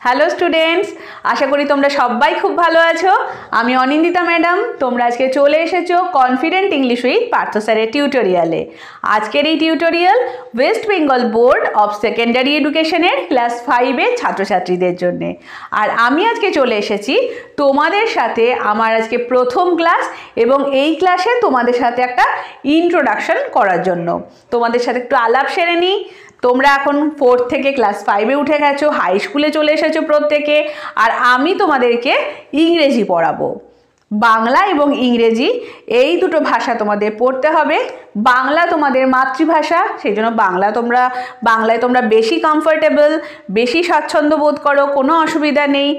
Hello students, আশা করি তোমরা সবাই খুব ভালো আছো। আমি অনিন্দিতা ম্যাডাম। তোমরা আজকে চলে এসেছো কনফিডেন্ট ইংলিশ উইথ পার্থ স্যারের টিউটোরিয়ালে। আজকের এই tutorial West Bengal board of secondary এডুকেশনের ক্লাস 5-এর ছাত্রছাত্রীদের জন্য। আর আমি আজকে চলে এসেছি তোমাদের সাথে আমার আজকে প্রথম ক্লাস, এবং এই ক্লাসে তোমাদের সাথে একটা ইন্ট্রোডাকশন করার জন্য তোমাদের সাথে একটু আলাপ সেরে নিই। তোমরা এখন 4 থেকে ক্লাস 5-এ উঠে গেছো, হাই স্কুলে চলে এসেছো প্রত্যেকে। আর আমি তোমাদেরকে ইংরেজি পড়াবো। বাংলা এবং ইংরেজি এই দুটো ভাষা তোমাদের পড়তে হবে। বাংলা তোমাদের মাতৃভাষা, সেই জন্য বাংলায় তোমরা বেশি কমফোর্টেবল, বেশি স্বাচ্ছন্দ্য বোধ করো, কোনো অসুবিধা নেই।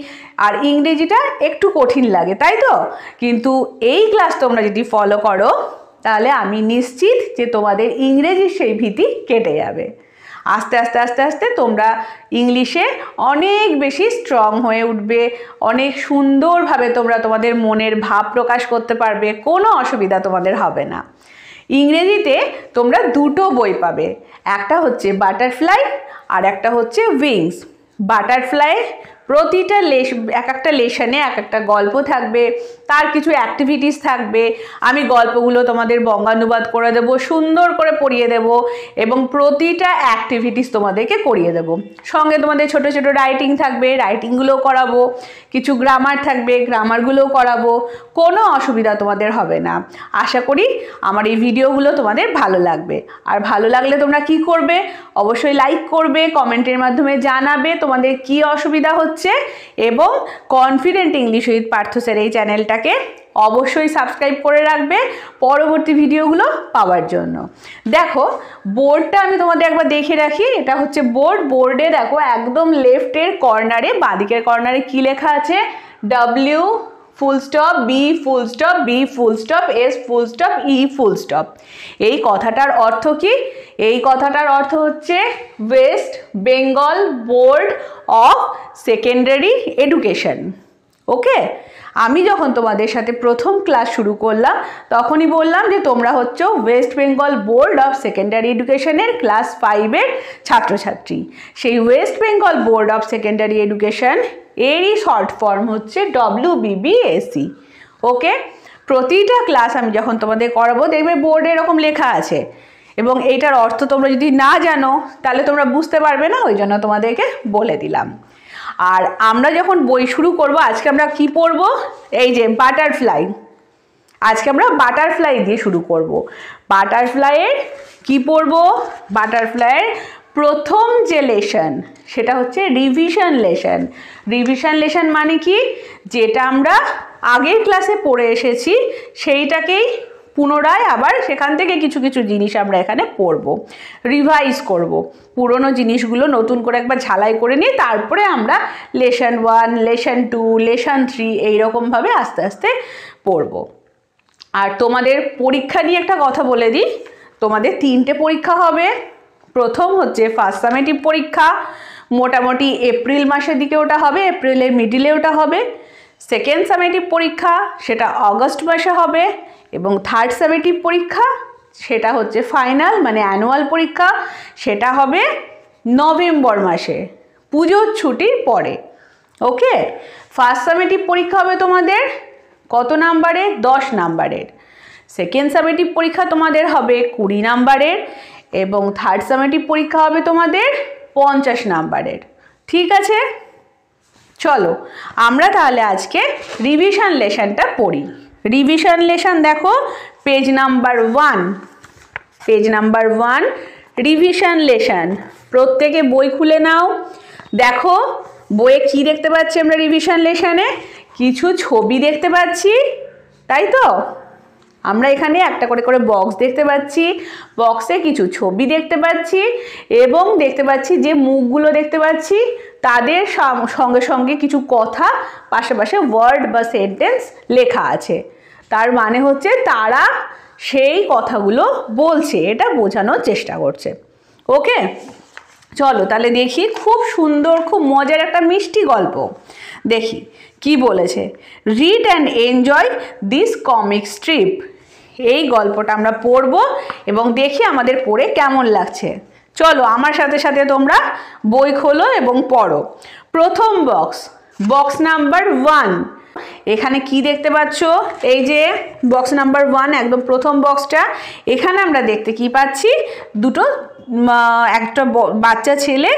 আর ইংরেজিটা একটু কঠিন লাগে, তাই তো? কিন্তু এই ক্লাস তোমরা যদি ফলো করো তাহলে আমি নিশ্চিত যে তোমাদের ইংরেজির সেই ভীতি কেটে যাবে। আস্তে আস্তে আস্তে আস্তে তোমরা ইংলিশে অনেক বেশি স্ট্রং হয়ে উঠবে, অনেক সুন্দরভাবে তোমরা তোমাদের মনের ভাব প্রকাশ করতে পারবে, কোনো অসুবিধা তোমাদের হবে না। ইংরেজিতে তোমরা দুটো বই পাবে, একটা হচ্ছে বাটারফ্লাই আর একটা হচ্ছে উইংস। বাটারফ্লাই প্রতিটা এক একটা লেসনে এক একটা গল্প থাকবে, তার কিছু অ্যাক্টিভিটিস থাকবে। আমি গল্পগুলো তোমাদের বঙ্গানুবাদ করে দেবো, সুন্দর করে পড়িয়ে দেব, এবং প্রতিটা অ্যাক্টিভিটিস তোমাদেরকে করিয়ে দেব। সঙ্গে তোমাদের ছোট ছোট রাইটিং থাকবে, রাইটিংগুলোও করাবো। কিছু গ্রামার থাকবে, গ্রামারগুলোও করাবো। কোনো অসুবিধা তোমাদের হবে না। আশা করি আমার এই ভিডিওগুলো তোমাদের ভালো লাগবে। আর ভালো লাগলে তোমরা কি করবে? অবশ্যই লাইক করবে, কমেন্টের মাধ্যমে জানাবে তোমাদের কি অসুবিধা হচ্ছে, এবং confident English with Partha sir এই চ্যানেলটাকে অবশ্যই সাবস্ক্রাইব করে রাখবে পরবর্তী ভিডিওগুলো পাওয়ার জন্য। দেখো, বোর্ডটা আমি তোমাদের একবার দেখে রাখি। এটা হচ্ছে বোর্ডে দেখো একদম লেফটের কর্নারে, বাঁদিকের কর্নারে কি লেখা আছে? W full stop, B full stop, B full stop, S full stop, E full stop. এই কথাটার অর্থ কি? এই কথাটার অর্থ হচ্ছে West Bengal board of secondary education. Okay, আমি যখন তোমাদের সাথে প্রথম ক্লাস শুরু করলাম তখনই বললাম যে তোমরা হচ্ছে West Bengal board of secondary এডুকেশনের ক্লাস 5-এর ছাত্রছাত্রী। সেই West Bengal board of secondary education এরই শর্ট ফর্ম হচ্ছে WBBSC। ওকে, প্রতিটা ক্লাস আমি যখন তোমাদের করাবো দেখবে বোর্ডে এরকম লেখা আছে, এবং এইটার অর্থ তোমরা যদি না জানো তাহলে তোমরা বুঝতে পারবে না, ওই জন্য তোমাদেরকে বলে দিলাম। আর আমরা যখন বই শুরু করব, আজকে আমরা কি পড়বো? এই যে বাটারফ্লাই। আজকে আমরা বাটারফ্লাই দিয়ে শুরু করব। বাটারফ্লাইয়ের কি পড়বো? বাটারফ্লাইয়ের প্রথম যে লেসন সেটা হচ্ছে রিভিশন লেসন। রিভিশন লেসন মানে কি? যেটা আমরা আগের ক্লাসে পড়ে এসেছি সেইটাকেই পুনরায় আবার সেখান থেকে কিছু কিছু জিনিস আমরা এখানে পড়ব, রিভাইজ করব। পুরনো জিনিসগুলো নতুন করে একবার ঝালাই করে নিয়ে তারপরে আমরা লেসন 1, লেসন 2, লেসন 3 এইরকমভাবে আস্তে আস্তে পড়ব। আর তোমাদের পরীক্ষা নিয়ে একটা কথা বলে দিই, তোমাদের 3টে পরীক্ষা হবে। প্রথম হচ্ছে ফার্স্ট সামেটিভ পরীক্ষা, মোটামুটি এপ্রিল মাসের দিকে ওটা হবে, এপ্রিলের মিডিলে ওটা হবে। সেকেন্ড সামেটিভ পরীক্ষা সেটা অগস্ট মাসে হবে, এবং থার্ড সামেটিভ পরীক্ষা সেটা হচ্ছে ফাইনাল মানে অ্যানুয়াল পরীক্ষা, সেটা হবে নভেম্বর মাসে, পুজোর ছুটির পরে। ওকে, ফার্স্ট সামেটিভ পরীক্ষা হবে তোমাদের কত নাম্বারের? 10 নাম্বারের। সেকেন্ড সামেটিভ পরীক্ষা তোমাদের হবে 20 নাম্বারের, এবং থার্ড সামেটিভ পরীক্ষা হবে তোমাদের 50 নাম্বারের। ঠিক আছে, চলো আমরা তাহলে আজকে রিভিশন লেসনটা পড়ি। রিভিশন লেসন দেখো page number 1। Page number 1 revision lesson. প্রত্যেকে বই খুলে নাও। দেখো বইয়ে কি দেখতে পাচ্ছি আমরা? রিভিশন লেসনে কিছু ছবি দেখতে পাচ্ছি, তাই তো? আমরা এখানে একটা করে করে বক্স দেখতে পাচ্ছি, বক্সে কিছু ছবি দেখতে পাচ্ছি, এবং দেখতে পাচ্ছি যে মুখগুলো দেখতে পাচ্ছি তাদের সঙ্গে সঙ্গে কিছু কথা পাশে পাশে ওয়ার্ড বা সেন্টেন্স লেখা আছে। তার মানে হচ্ছে তারা সেই কথাগুলো বলছে, এটা বোঝানোর চেষ্টা করছে। ওকে, চলো তাহলে দেখি। খুব সুন্দর, খুব মজার একটা মিষ্টি গল্প। দেখি কি বলেছে। Read and enjoy this comic strip. এই গল্পটা আমরা পড়ব এবং দেখি আমাদের পড়ে কেমন লাগছে। চলো আমার সাথে সাথে তোমরা বই খোলো এবং পড়ো। প্রথম বক্স নাম্বার 1। এখানে কি দেখতে পাচ্ছ, এই যে বক্স নাম্বার 1 একদম প্রথম বক্সটা, এখানে আমরা দেখতে কি পাচ্ছি, দুটো একটা বাচ্চা ছেলে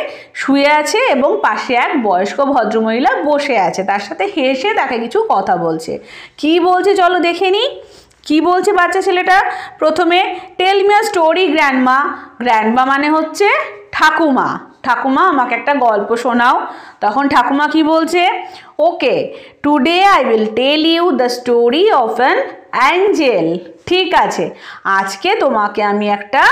শুয়ে আছে এবং পাশে এক বয়স্ক ভদ্রমহিলা বসে আছে, তার সাথে হেসে তাকে কিছু কথা বলছে। কি বলছে চলো দেখে নিই। কি বলছে বাচ্চা ছেলেটা? প্রথমে tell me a story grandma. Grandma মানে হচ্ছে ঠাকুমা। ঠাকুমা আমাকে একটা গল্প শোনাও। তখন ঠাকুমা কি বলছে? Okay, today I will tell you the story of an angel. ঠিক আছে, আজকে তোমাকে আমি একটা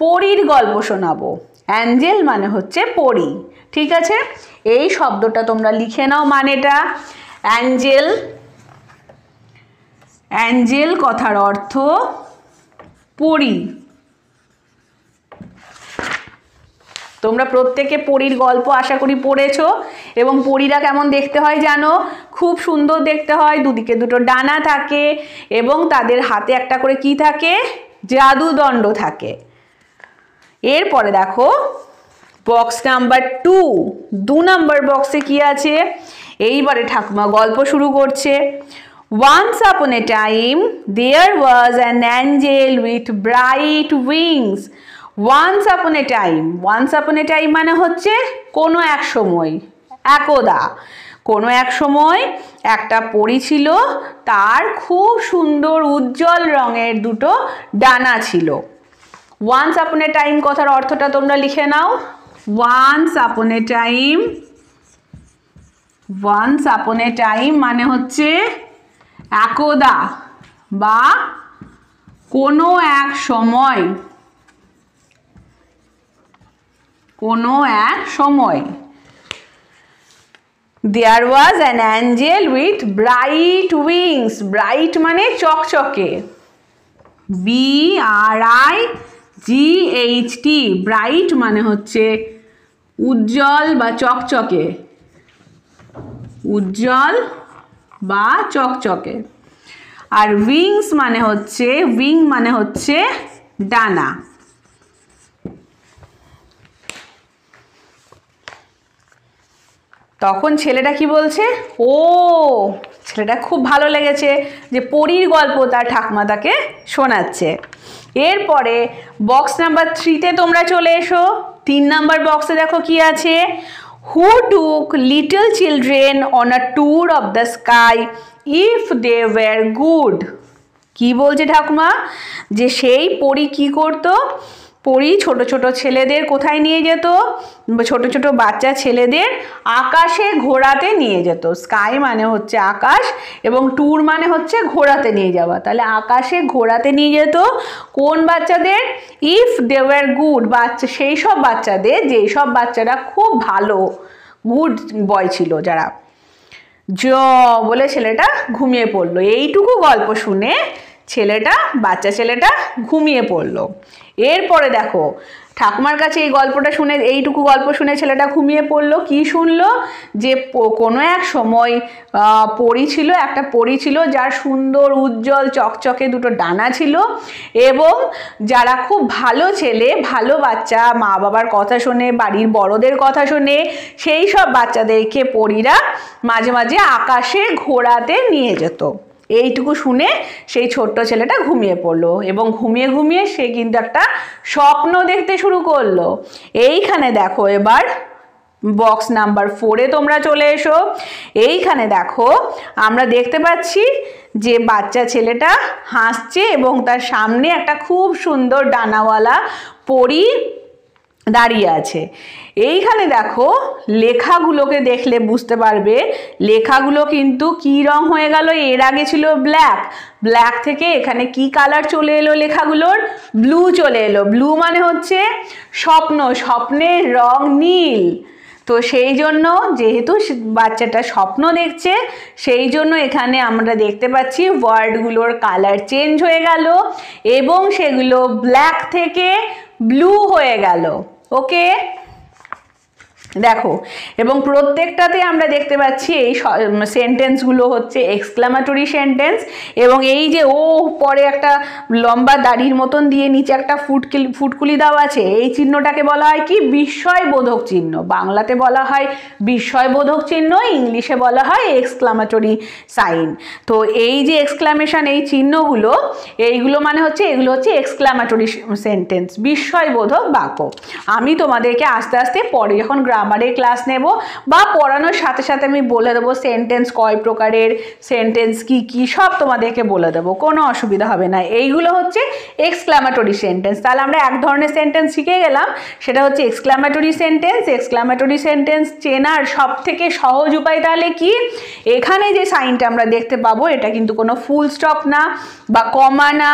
পরীর গল্প শোনাবো। অ্যাঞ্জেল মানে হচ্ছে পরী। ঠিক আছে, এই শব্দটা তোমরা লিখে নাও মানেটা। অ্যাঞ্জেল, অ্যাঞ্জেল কথার অর্থ পরী। তোমরা প্রত্যেকে পরীর গল্প আশা করি পড়েছো, এবং পরীরা কেমন দেখতে হয় জানো? খুব সুন্দর দেখতে হয়, দুদিকে দুটো ডানা থাকে এবং তাদের হাতে একটা করে কি থাকে? জাদুদণ্ড থাকে। এরপরে দেখো বক্স নাম্বার 2 নাম্বার বক্সে কি আছে? এইবারে ঠাকুমা গল্প শুরু করছে। Once upon a time there was an angel with bright wings. Once upon a time মানে হচ্ছে কোনো এক সময়, একদা কোনো এক সময় একটা পরী ছিল, তার খুব সুন্দর উজ্জ্বল রঙের দুটো ডানা ছিল। Once upon a time কথার অর্থটা তোমরা লিখে নাও। Once upon a time মানে হচ্ছে একদা বা কোনো এক সময়, কোনো এক সময়। There was an angel with bright wings. Bright মানে চকচকে, BRIGHT। ব্রাইট মানে হচ্ছে উজ্জ্বল বা চকচকে, উজ্জ্বল বা চকচকে। আর উইংস মানে হচ্ছে, উইং মানে হচ্ছে ডানা। তখন ছেলেটা কি বলছে? ও, ছেলেটা খুব ভালো লেগেছে যে পরীর গল্প তার ঠাকুমা তাকে শোনাচ্ছে। এরপরে বক্স নাম্বার 3তে তোমরা চলে এসো। 3 নাম্বার বক্সে দেখো কি আছে? Who took little children on a tour of the sky if they were good. কি বলছে ঠাকুমা? যে সেই পরী কি করতো? পরী ছোট ছোট ছেলেদের কোথায় নিয়ে যেত? ছোট ছোট বাচ্চা ছেলেদের আকাশে ঘোরাতে নিয়ে যেত। স্কাই মানে হচ্ছে আকাশ এবং ট্যুর মানে হচ্ছে ঘোরাতে নিয়ে যাওয়া। তাহলে আকাশে ঘোরাতে নিয়ে যেত কোন বাচ্চাদের? ইফ দে ওয়ার গুড, বাচ্চা সেই সব বাচ্চাদের যেই সব বাচ্চারা খুব ভালো, গুড বয় ছিল যারা। বলে ছেলেটা ঘুমিয়ে পড়লো। এইটুকু গল্প শুনে বাচ্চা ছেলেটা ঘুমিয়ে পড়লো। এরপরে দেখো ঠাকুমার কাছে এই গল্পটা শুনে, এইটুকু গল্প শুনে ছেলেটা ঘুমিয়ে পড়লো। কি শুনলো? যে কোনো এক সময় পরী ছিল, একটা পরী ছিল যার সুন্দর উজ্জ্বল চকচকে দুটো ডানা ছিল, এবং যারা খুব ভালো ছেলে, ভালো বাচ্চা, মা বাবার কথা শোনে, বাড়ির বড়দের কথা শোনে, সেই সব বাচ্চাদেরকে পরীরা মাঝে মাঝে আকাশে ঘোরাতে নিয়ে যেত। এইটুকু শুনে সেই ছোট্ট ছেলেটা ঘুমিয়ে পড়লো এবং ঘুমিয়ে ঘুমিয়ে সে কিন্তু একটা স্বপ্ন দেখতে শুরু করলো। এইখানে দেখো এবার বক্স নাম্বার 4-এ তোমরা চলে এসো। এইখানে দেখো আমরা দেখতে পাচ্ছি যে বাচ্চা ছেলেটা হাসছে এবং তার সামনে একটা খুব সুন্দর ডানাওয়ালা পরী দাঁড়িয়ে আছে। এইখানে দেখো লেখাগুলোকে দেখলে বুঝতে পারবে লেখাগুলো কিন্তু কি রং হয়ে গেল? এর আগে ছিল ব্ল্যাক থেকে এখানে কি কালার চলে এলো? লেখাগুলোর ব্লু চলে এলো। ব্লু মানে হচ্ছে স্বপ্ন, স্বপ্নের রং নীল। তো সেই জন্য যেহেতু বাচ্চাটা স্বপ্ন দেখছে, সেই জন্য এখানে আমরা দেখতে পাচ্ছি ওয়ার্ডগুলোর কালার চেঞ্জ হয়ে গেল এবং সেগুলো ব্ল্যাক থেকে ব্লু হয়ে গেল। ওকে, দেখো, এবং প্রত্যেকটাতে আমরা দেখতে পাচ্ছি এই সেন্টেন্সগুলো হচ্ছে এক্সক্লামেটরি সেন্টেন্স, এবং এই যে ও পরে একটা লম্বা দাড়ির মতন দিয়ে নিচে একটা ফুটকুলি দেওয়া আছে, এই চিহ্নটাকে বলা হয় কি? বিস্ময়বোধক চিহ্ন। বাংলাতে বলা হয় বিস্ময়বোধক চিহ্ন, ইংলিশে বলা হয় এক্সক্লামেটরি সাইন। তো এই যে এক্সক্লামেশন, এই চিহ্নগুলো, এইগুলো মানে হচ্ছে, এগুলো হচ্ছে এক্সক্লামেটরি সেন্টেন্স, বিস্ময়বোধক বাক্য। আমি তোমাদেরকে আস্তে আস্তে পরে যখন গ্রামারের ক্লাস নেব বা পড়ানোর সাথে সাথে আমি বলে দেবো সেন্টেন্স কয় প্রকারের, সেন্টেন্স কি কি, সব তোমাদেরকে বলে দেবো, কোনো অসুবিধা হবে না। এইগুলো হচ্ছে এক্সক্লামেটরি সেন্টেন্স। তাহলে আমরা এক ধরনের সেন্টেন্স শিখে গেলাম, সেটা হচ্ছে এক্সক্লামেটরি সেন্টেন্স। এক্সক্লামেটরি সেন্টেন্স চেনার সব থেকে সহজ উপায় তাহলে কি? এখানে যে সাইনটা আমরা দেখতে পাবো, এটা কিন্তু কোনো ফুল স্টপ না, বা কমা না,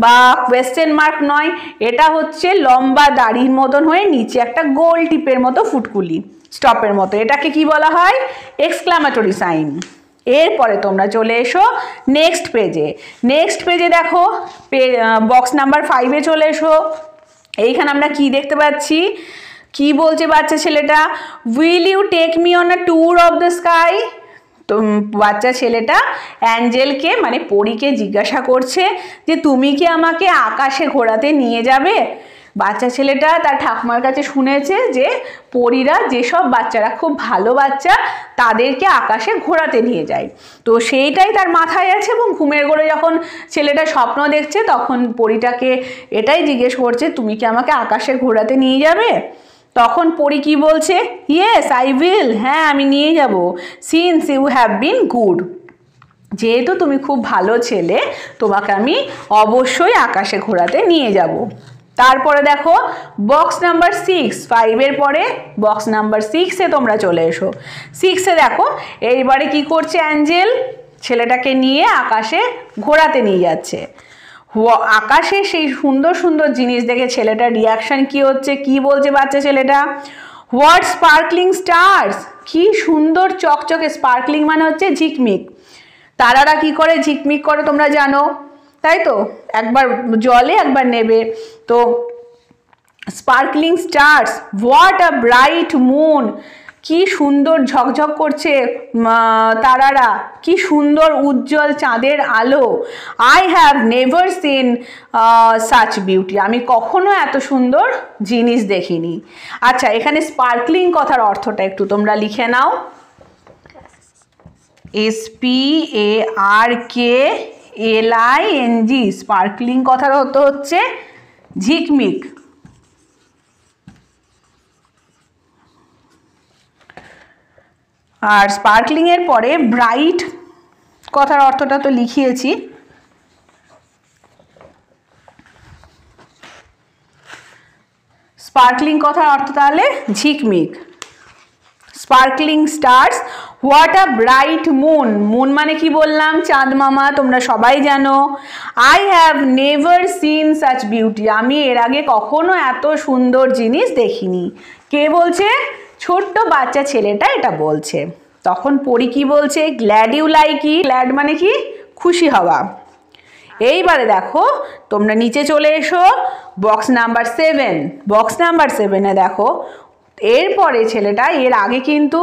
বা কোয়েশ্চেন মার্ক নয়, এটা হচ্ছে লম্বা দাড়ির মতন হয়ে নিচে একটা গোল টিপের মতো ফুটকুলি, স্টপের মতো, এটাকে কি বলা হয়? Exclamatory sign. এরপরে তোমরা চলে এসো নেক্সট পেজে। নেক্সট পেজে দেখো, বক্স নাম্বার 5-এ চলে এসো। এইখানে আমরা কি দেখতে পাচ্ছি? কি বলছে বাচ্চা ছেলেটা? Will you take me on a tour of the sky? তো বাচ্চা ছেলেটা অ্যাঞ্জেলকে মানে পরীকে জিজ্ঞাসা করছে যে তুমি কি আমাকে আকাশে ঘোরাতে নিয়ে যাবে? বাচ্চা ছেলেটা তার ঠাকুমার কাছে শুনেছে যে পরীরা, যেসব বাচ্চারা খুব ভালো বাচ্চা, তাদেরকে আকাশে ঘোরাতে নিয়ে যায়। তো সেইটাই তার মাথায় আছে, এবং ঘুমের ঘোরে যখন ছেলেটা স্বপ্ন দেখছে তখন পরীটাকে এটাই জিজ্ঞেস করছে, তুমি কি আমাকে আকাশে ঘোরাতে নিয়ে যাবে? তখন পরী কি বলছে? ইয়েস আই উইল, হ্যাঁ আমি নিয়ে যাব, since you have been good, যেহেতু তুমি খুব ভালো ছেলে, তোমাকে আমি অবশ্যই আকাশে ঘোরাতে নিয়ে যাব। তারপরে দেখো বক্স নাম্বার 6, 5-এর পরে বক্স নাম্বার 6-এ তোমরা চলে এসো। 6-এ দেখো এইবারে কি করছে? অ্যাঞ্জেল ছেলেটাকে নিয়ে আকাশে ঘোরাতে নিয়ে যাচ্ছে। আকাশে সেই সুন্দর সুন্দর জিনিস দেখে ছেলেটার রিয়াকশন কি হচ্ছে? কি বলছে বাচ্চা ছেলেটা? হোয়াট স্পার্কলিং স্টার্স, কি সুন্দর চকচকে, স্পার্কলিং মানে হচ্ছে ঝিকমিক, তারারা কি করে ঝিকমিক করে তোমরা জানো, তাই তো? একবার জলে একবার নেবে। তো sparkling stars, what a bright moon, কি সুন্দর ঝকঝক করছে তারারা, কি সুন্দর উজ্জ্বল চাঁদের আলো। I have never seen such beauty, আমি কখনো এত সুন্দর জিনিস দেখিনি। আচ্ছা, এখানে স্পার্কলিং কথার অর্থটা একটু তোমরা লিখে নাও। SPARKLING, স্পার্কলিং কথার অর্থ হচ্ছে ঝিকমিক। আর স্পার্কলিং এর পরে ব্রাইট কথার অর্থটা তো লিখিয়েছি। স্পার্কলিং কথার অর্থ তাহলে ঝিকমিক। Sparkling stars, what a bright moon, moon মানে কি বললাম? চাঁদ মামা, তোমরা সবাই জানো। I have never seen such beauty, আমি এর আগে কখনো এত সুন্দর জিনিস দেখিনি। কে বলছে? ছোট্ট বাচ্চা ছেলেটা এটা বলছে। তখন পরী কি বলছে? Glad you like it, glad মানে কি? খুশি হওয়া। এইবারে দেখো তোমরা নিচে চলে এসো, বক্স নাম্বার 7। বক্স নাম্বার 7-এ দেখো, এরপরে ছেলেটা, এর আগে কিন্তু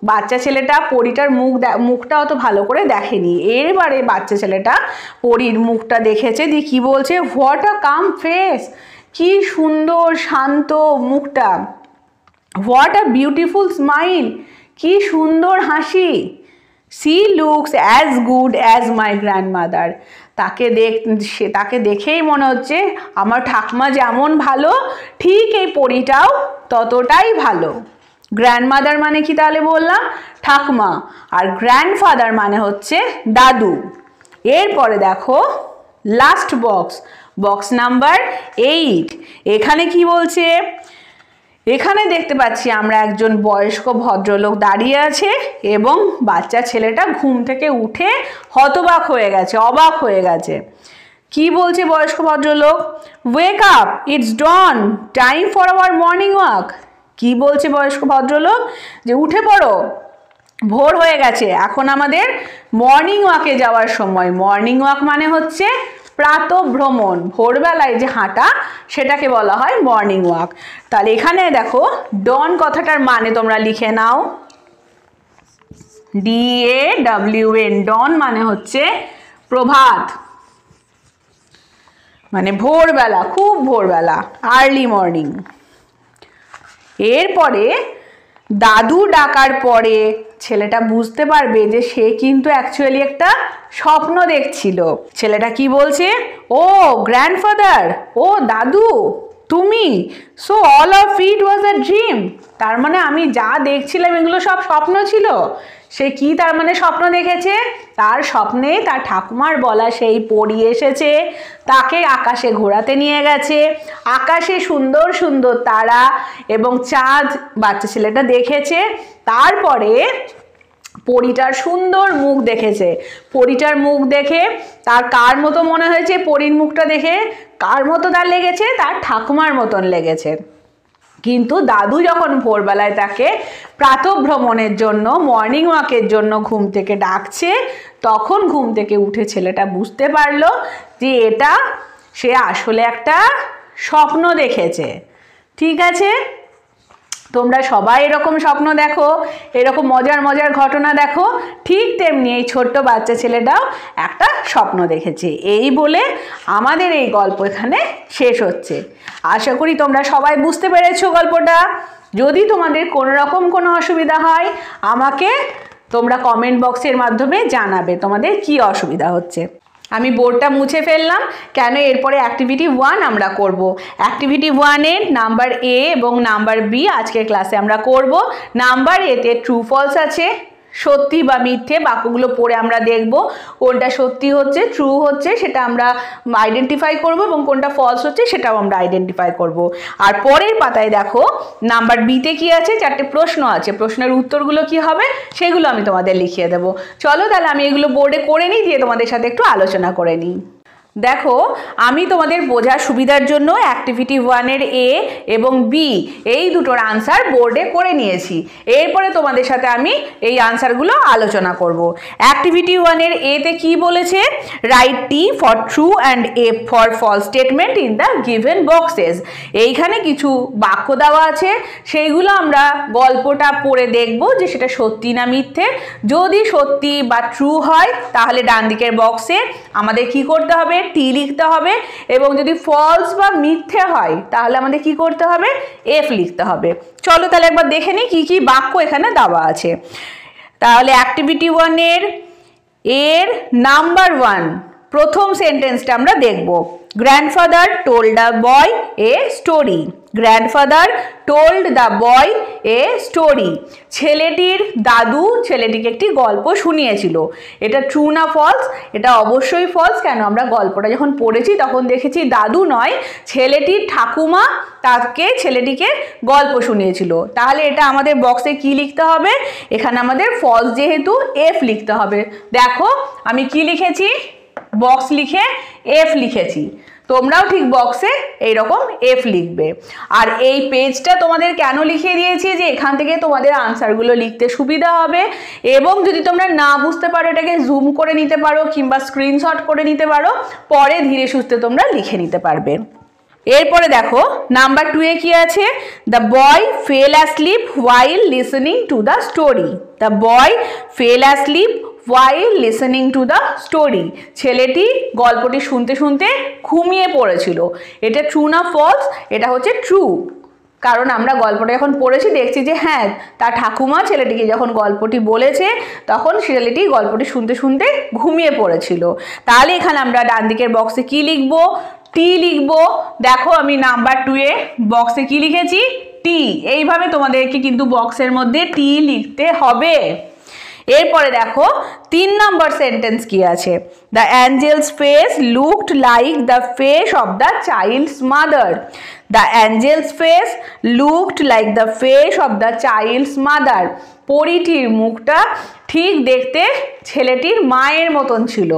বাচ্চা ছেলেটা পরীটার মুখটা অত ভালো করে দেখেনি, এরবারে বাচ্চা ছেলেটা পরীর মুখটা দেখেছে, দিয়ে কি বলছে? হোয়াট আ কাম ফেস, কি সুন্দর শান্ত মুখটা। হোয়াট আ বিউটিফুল স্মাইল, কি সুন্দর হাসি। She looks as good as my grandmother, তাকে দেখেই মনে হচ্ছে আমার ঠাকুমা যেমন ভালো, ঠিক এই পরীটাও ততটাই ভালো। গ্র্যান্ডমাদার মানে কি তাহলে বললাম? ঠাকুমা। আর গ্র্যান্ডফাদার মানে হচ্ছে দাদু। এরপরে দেখো লাস্ট বক্স, বক্স নাম্বার 8। এখানে কি বলছে? এখানে দেখতে পাচ্ছি আমরা একজন বয়স্ক ভদ্রলোক দাঁড়িয়ে আছে, এবং বাচ্চা ছেলেটা ঘুম থেকে উঠে হতবাক হয়ে গেছে, অবাক হয়ে গেছে। কি বলছে বয়স্ক ভদ্রলোক? Wake up, it's dawn, time for our morning walk. কি বলছে বয়স্ক ভদ্রলোক? যে উঠে পড়ো, ভোর হয়ে গেছে, এখন আমাদের মর্নিং ওয়াকে যাওয়ার সময়। মর্নিং ওয়াক মানে হচ্ছে প্রাতঃভ্রমণ, ভোরবেলায় যে হাঁটা সেটাকে বলা হয় মর্নিং ওয়াক। তাহলে এখানে দেখো ডন কথাটার মানে তোমরা লিখে নাও, DAWN, ডন মানে হচ্ছে প্রভাত, মানে ভোরবেলা, খুব ভোরবেলা, আর্লি মর্নিং। এরপরে দাদু ডাকার পরে ছেলেটা বুঝতে পারবে যে সে কিন্তু অ্যাকচুয়ালি একটা স্বপ্ন দেখছিল। ছেলেটা কি বলছে, ও গ্র্যান্ডফাদার, ও দাদু তুমি, so all of it was a dream. তার মানে আমি যা দেখছিলাম এগুলো সব স্বপ্ন ছিল। সে কি তার মানে স্বপ্ন দেখেছে, তার স্বপ্নে তার ঠাকুমার বলা সেই পরী এসেছে, তাকে আকাশে ঘোরাতে নিয়ে গেছে, আকাশে সুন্দর সুন্দর তারা এবং চাঁদ বাচ্চা ছেলেটা দেখেছে। তারপরে পরীটার সুন্দর মুখ দেখেছে, পরীটার মুখ দেখে তার কার মতো মনে হয়েছে, পরীর মুখটা দেখে কার মতো তার লেগেছে, তার ঠাকুমার মতন লেগেছে। কিন্তু দাদু যখন ভোরবেলায় তাকে প্রাতঃভ্রমণের জন্য, মর্নিং ওয়াকের জন্য ঘুম থেকে ডাকছে, তখন ঘুম থেকে উঠে ছেলেটা বুঝতে পারলো যে এটা সে আসলে একটা স্বপ্ন দেখেছে। ঠিক আছে, তোমরা সবাই এরকম স্বপ্ন দেখো, এরকম মজার মজার ঘটনা দেখো, ঠিক তেমনি এই ছোট্ট বাচ্চা ছেলেটাও একটা স্বপ্ন দেখেছে। এই বলে আমাদের এই গল্প এখানে শেষ হচ্ছে। আশা করি তোমরা সবাই বুঝতে পেরেছো গল্পটা। যদি তোমাদের কোনো রকম কোনো অসুবিধা হয় আমাকে তোমরা কমেন্ট বক্সের মাধ্যমে জানাবে তোমাদের কি অসুবিধা হচ্ছে। আমি বোর্ডটা মুছে ফেললাম, কেন এরপরে অ্যাক্টিভিটি 1 আমরা করব। অ্যাক্টিভিটি 1-এর নাম্বার A এবং নাম্বার B আজকের ক্লাসে আমরা করব। নাম্বার A-তে ট্রু ফলস আছে, সত্যি বা মিথ্যে বাক্যগুলো পড়ে আমরা দেখব কোনটা সত্যি হচ্ছে, ট্রু হচ্ছে সেটা আমরা আইডেন্টিফাই করব এবং কোনটা ফলস হচ্ছে সেটাও আমরা আইডেন্টিফাই করব। আর পরের পাতায় দেখো নাম্বার B-তে কি আছে, 4টে প্রশ্ন আছে, প্রশ্নের উত্তরগুলো কি হবে সেগুলো আমি তোমাদের লিখিয়ে দেবো। চলো তাহলে আমি এগুলো বোর্ডে করে নিই, দিয়ে তোমাদের সাথে একটু আলোচনা করে নিই। দেখো আমি তোমাদের বোঝার সুবিধার জন্য অ্যাক্টিভিটি 1-এর A এবং B এই দুটোর আনসার বোর্ডে করে নিয়েছি। এরপরে তোমাদের সাথে আমি এই আনসারগুলো আলোচনা করব। অ্যাক্টিভিটি 1-এর A-তে কি বলেছে, write T for true and F for false statement in the given boxes. এইখানে কিছু বাক্য দেওয়া আছে, সেইগুলো আমরা গল্পটা পড়ে দেখব যে সেটা সত্যি না মিথ্যে। যদি সত্যি বা ট্রু হয় তাহলে ডান দিকের বক্সে আমাদের কি করতে হবে, টি লিখতে হবে, এবং যদি ফলস বা মিথ্যে হয় তাহলে আমাদের কি করতে হবে, এফ লিখতে হবে। চলো তাহলে একবার দেখে নিই কি কি বাক্য এখানে দেওয়া আছে। তাহলে অ্যাক্টিভিটি 1-এর নাম্বার 1 প্রথম সেন্টেন্সটা আমরা দেখব। Grandfather told the boy a story. Grandfather told the boy a story. ছেলেটির দাদু ছেলেটিকে একটি গল্প শুনিয়েছিল। এটা ট্রু না ফলস? এটা অবশ্যই ফলস। কেন, আমরা গল্পটা যখন পড়েছি তখন দেখেছি দাদু নয়, ছেলেটির ঠাকুমা তাকে ছেলেটিকে গল্প শুনিয়েছিল। তাহলে এটা আমাদের বক্সে কি লিখতে হবে, এখানে আমাদের ফলস যেহেতু এফ লিখতে হবে। দেখো আমি কি লিখেছি, বক্স লিখে এফ লিখেছি, তোমরাও ঠিক বক্সে এইরকম এফ লিখবে। আর এই পেজটা তোমাদের কেন লিখিয়ে দিয়েছি যে এখান থেকে তোমাদের আনসারগুলো লিখতে সুবিধা হবে, এবং যদি তোমরা না বুঝতে পারো এটাকে জুম করে নিতে পারো কিংবা স্ক্রিনশট করে নিতে পারো, পরে ধীরে সুস্থে তোমরা লিখে নিতে পারবে। এরপরে দেখো নাম্বার 2-এ কি আছে, the boy fail asleep while listening to the story. The boy fail asleep while listening to the story। ছেলেটি গল্পটি শুনতে শুনতে ঘুমিয়ে পড়েছিল। এটা ট্রু না ফলস? এটা হচ্ছে ট্রু, কারণ আমরা গল্পটা যখন পড়েছি দেখছি যে হ্যাঁ তার ঠাকুমা ছেলেটিকে যখন গল্পটি বলেছে তখন ছেলেটি গল্পটি শুনতে শুনতে ঘুমিয়ে পড়েছিল। তাহলে এখানে আমরা ডান দিকের বক্সে কি লিখবো, টি লিখবো। দেখো আমি নাম্বার 2-এ বক্সে কি লিখেছি, টি। এইভাবে তোমাদেরকে কিন্তু বক্সের মধ্যে টি লিখতে হবে। এরপরে দেখো 3 নম্বর সেন্টেন্স কি আছে, the angel's face looked like the face of the child's mother. The angel's face looked like the face of the child's mother. পরীটির মুখটা ঠিক দেখতে ছেলেটির মায়ের মতন ছিল।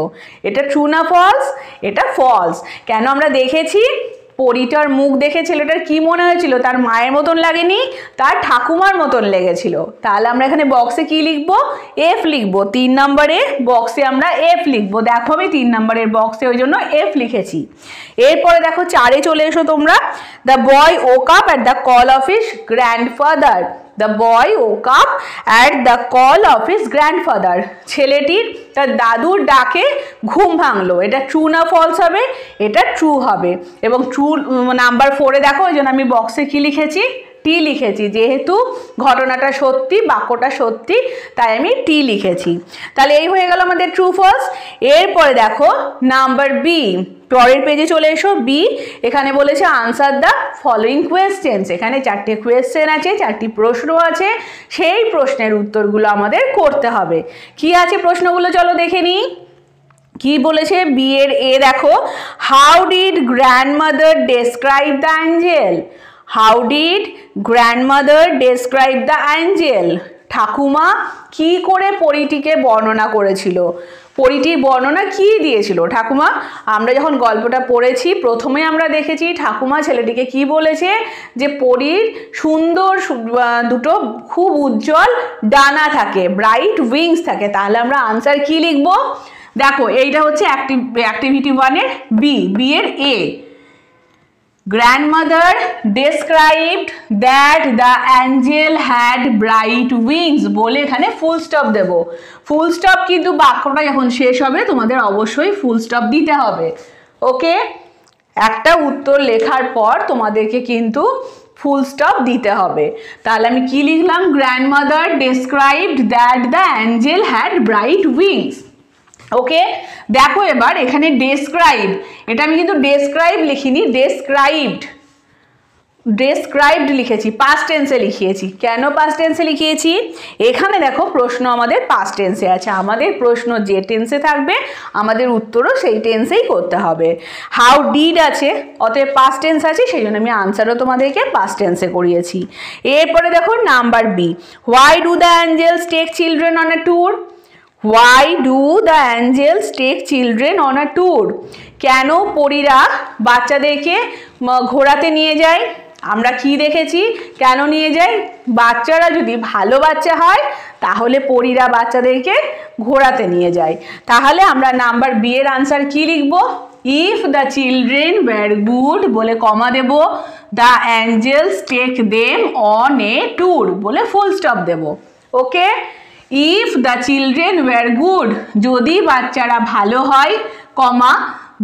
এটা ট্রু না ফলস? এটা ফলস। কেন, আমরা দেখেছি পরীটার মুখ দেখে ছেলেটার কি মনে হয়েছিল? তার মায়ের মতন লাগেনি, তার ঠাকুমার মতন লেগেছিল। তাহলে আমরা এখানে বক্সে কি লিখবো? এফ লিখবো। 3 নম্বরে বক্সে আমরা এফ লিখবো। দেখো আমি 3 নম্বরের বক্সে ওই জন্য এফ লিখেছি। এরপরে দেখো 4-এ চলে এসো তোমরা। The boy woke up at the call of his grandfather. The boy woke up at the call of his grandfather. ছেলেটির তার দাদুর ডাকে ঘুম ভাঙলো। এটা ট্রু না ফলস হবে? এটা ট্রু হবে। এবং ট্রু নাম্বার 4-এ দেখো ওই জন্য আমি বক্সে কি লিখেছি? টি লিখেছি। যেহেতু ঘটনাটা সত্যি, বাক্যটা সত্যি, তাই আমি টি লিখেছি। তাহলে এই হয়ে গেল আমাদের ট্রু ফলস। এরপরে দেখো নাম্বার বি, পরের পেজে চলে এসো। বি এখানে বলেছে আনসার দ্য ফলোইং কোয়েশ্চেন্স। এখানে 4টে কোয়েশ্চেন আছে, 4টি প্রশ্ন আছে, সেই প্রশ্নের উত্তরগুলো আমাদের করতে হবে। কি আছে প্রশ্নগুলো চলো দেখে নিই। কি বলেছে? বি এর এ দেখো, how did grandmother describe the Angel? How did grandmother describe the Angel? ঠাকুমা কি করে পরীটিকে বর্ণনা করেছিল? পরীটির বর্ণনা কি দিয়েছিল ঠাকুমা? আমরা যখন গল্পটা পড়েছি প্রথমে আমরা দেখেছি ঠাকুমা ছেলেটিকে কি বলেছে, যে পরীর সুন্দর দুটো খুব উজ্জ্বল ডানা থাকে, ব্রাইট উইংস থাকে। তাহলে আমরা আনসার কি লিখব? দেখো এইটা হচ্ছে অ্যাক্টিভিটি 1-এর বি এর এ। Grandmother described that the angel had bright wings বলে এখানে ফুল স্টপ দেব। ফুল স্টপ কিন্তু বাক্যটা যখন শেষ হবে তোমাদের অবশ্যই ফুল স্টপ দিতে হবে। ওকে, একটা উত্তর লেখার পর তোমাদেরকে কিন্তু ফুল স্টপ দিতে হবে। তাহলে আমি কি লিখলাম? Grandmother described that the angel had bright wings. ওকে, দেখো এবার এখানে ডেসক্রাইব, এটা আমি কিন্তু ডেসক্রাইব লিখিনি, ডেসক্রাইবড লিখেছি, পাস্ট টেন্সে লিখিয়েছি। কেন পাস্ট টেন্সে লিখিয়েছি? এখানে দেখো প্রশ্ন আমাদের পাস্ট টেন্সে আছে। আমাদের প্রশ্ন যে টেন্সে থাকবে আমাদের উত্তরও সেই টেন্সেই করতে হবে। হাউ ডিড আছে, অতএব পাস্ট টেন্স আছে, সেই জন্য আমি আনসারও তোমাদেরকে পাস্ট টেন্সে করিয়েছি। এরপরে দেখো number B, why do the angels take children on a tour? Why do the angels take children on a tour? কেন পরীরা বাচ্চাদেরকে ঘোরাতে নিয়ে যায়? আমরা কি দেখেছি কেন নিয়ে যায়? বাচ্চারা যদি ভালো বাচ্চা হয় তাহলে পরীরা বাচ্চাদেরকে ঘোরাতে নিয়ে যায়। তাহলে আমরা নাম্বার বি এর আনসার কি লিখব? If the children were good বলে কমা দেব, the angels take them on a tour বলে ফুল স্টপ দেব। Okay, if the children were good, যদি বাচ্চারা ভালো হয়, comma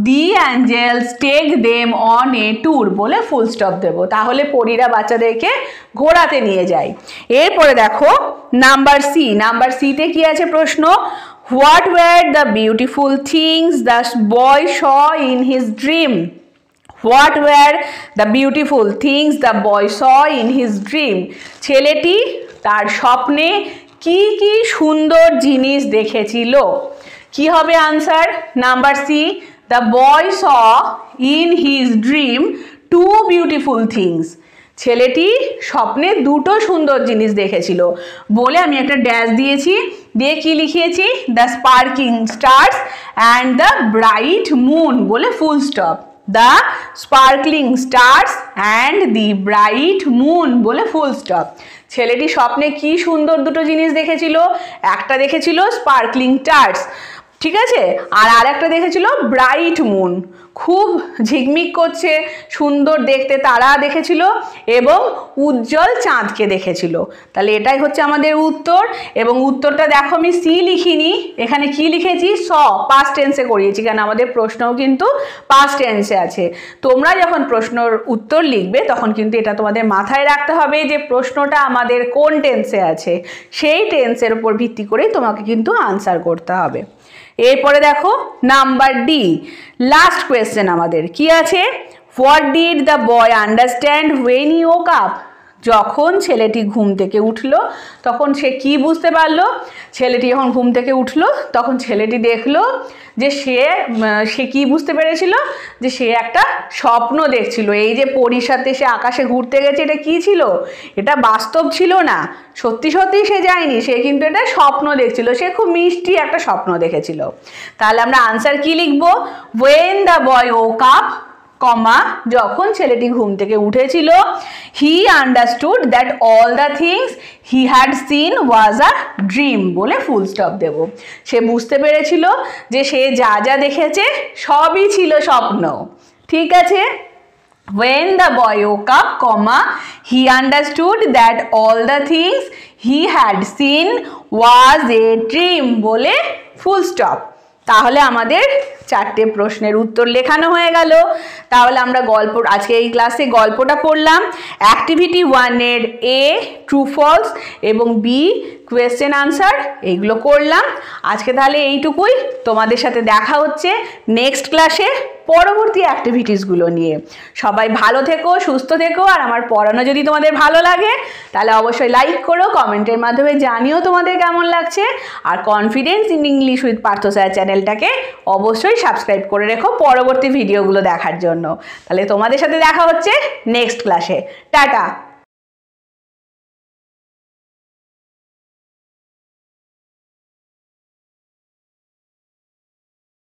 the angels take them on a tour বলে ফুল স্টপ দেব। তাহলে পরীরা বাচ্চাদেরকে ঘোরাতে নিয়ে যায়। এরপরে দেখো নাম্বার সি, নাম্বার সিতে কি আছে প্রশ্ন? What were the beautiful things the boy saw in his dream? What were the beautiful things the boy saw in his dream? ছেলেটি তার স্বপ্নে কি কি সুন্দর জিনিস দেখেছিল? কি হবে answer? Number C, the boy saw in his dream two beautiful things. ছেলেটি স্বপ্নে দুটো সুন্দর জিনিস দেখেছিল বলে আমি একটা ড্যাশ দিয়েছি, দিয়ে কি লিখিয়েছি? The sparking stars and the bright moon বলে full stop. The sparkling stars and the bright moon বলে ফুল স্টপ। ছেলেটি স্বপ্নে কি সুন্দর দুটো জিনিস দেখেছিল? একটা দেখেছিল স্পার্কলিং স্টার্স, ঠিক আছে, আর আরেকটা দেখেছিল ব্রাইট মুন, খুব ঝিকমিক করছে সুন্দর দেখতে তারা দেখেছিল, এবং উজ্জ্বল চাঁদকে দেখেছিল। তাহলে এটাই হচ্ছে আমাদের উত্তর। এবং উত্তরটা দেখো আমি সি লিখিনি, এখানে কি লিখেছি? স, পাস্ট টেন্সে করিয়েছি, কারণ আমাদের প্রশ্নও কিন্তু পাস্ট টেন্সে আছে। তোমরা যখন প্রশ্নর উত্তর লিখবে তখন কিন্তু এটা তোমাদের মাথায় রাখতে হবে যে প্রশ্নটা আমাদের কোন টেন্সে আছে, সেই টেন্সের উপর ভিত্তি করেই তোমাকে কিন্তু আনসার করতে হবে। এরপরে দেখো নাম্বার ডি, লাস্ট কোয়েশ্চেন আমাদের কি আছে? What did the boy understand when he woke up? যখন ছেলেটি ঘুম থেকে উঠলো তখন সে কি বুঝতে পারলো? ছেলেটি যখন ঘুম থেকে উঠলো তখন ছেলেটি দেখলো যে সে কি বুঝতে পেরেছিল? যে সে একটা স্বপ্ন দেখছিল। এই যে পরীর সাথে সে আকাশে ঘুরতে গেছে, এটা কি ছিল? এটা বাস্তব ছিল না, সত্যি সত্যি সে যায়নি, সে কিন্তু এটা স্বপ্ন দেখছিল, সে খুব মিষ্টি একটা স্বপ্ন দেখেছিল। তাহলে আমরা আনসার কি লিখবো? When the boy woke up, কমা যখন ছেলেটি ঘুম থেকে উঠেছিল he understood that all the things he had seen was a dream বলে ফুল স্টপ দেব। সে বুঝতে পেরেছিল যে সে যা যা দেখেছে সবই ছিল স্বপ্ন। ঠিক আছে? When the boy woke up, comma, he understood that all the things he had seen was a dream বলে full stop। তাহলে আমাদের 4টে প্রশ্নের উত্তর লেখানো হয়ে গেল। তাহলে আমরা আজকে এই ক্লাসে গল্পটা পড়লাম। অ্যাক্টিভিটি 1 এর এ ট্রু ফলস এবং বি কোয়েশ্চেন আনসার এইগুলো করলাম। আজকে তাহলে এইটুকুই। তোমাদের সাথে দেখা হচ্ছে নেক্সট ক্লাসে পরবর্তী অ্যাক্টিভিটিসগুলো নিয়ে। সবাই ভালো থেকো, সুস্থ থেকো। আর আমার পড়ানো যদি তোমাদের ভালো লাগে তাহলে অবশ্যই লাইক করো, কমেন্টের মাধ্যমে জানিও তোমাদের কেমন লাগছে। আর confidence in English with Partha sir চ্যানেলটাকে অবশ্যই সাবস্ক্রাইব করে রেখো পরবর্তী ভিডিওগুলো দেখার জন্য। তাহলে তোমাদের সাথে দেখা হচ্ছে নেক্সট ক্লাসে। টাটা।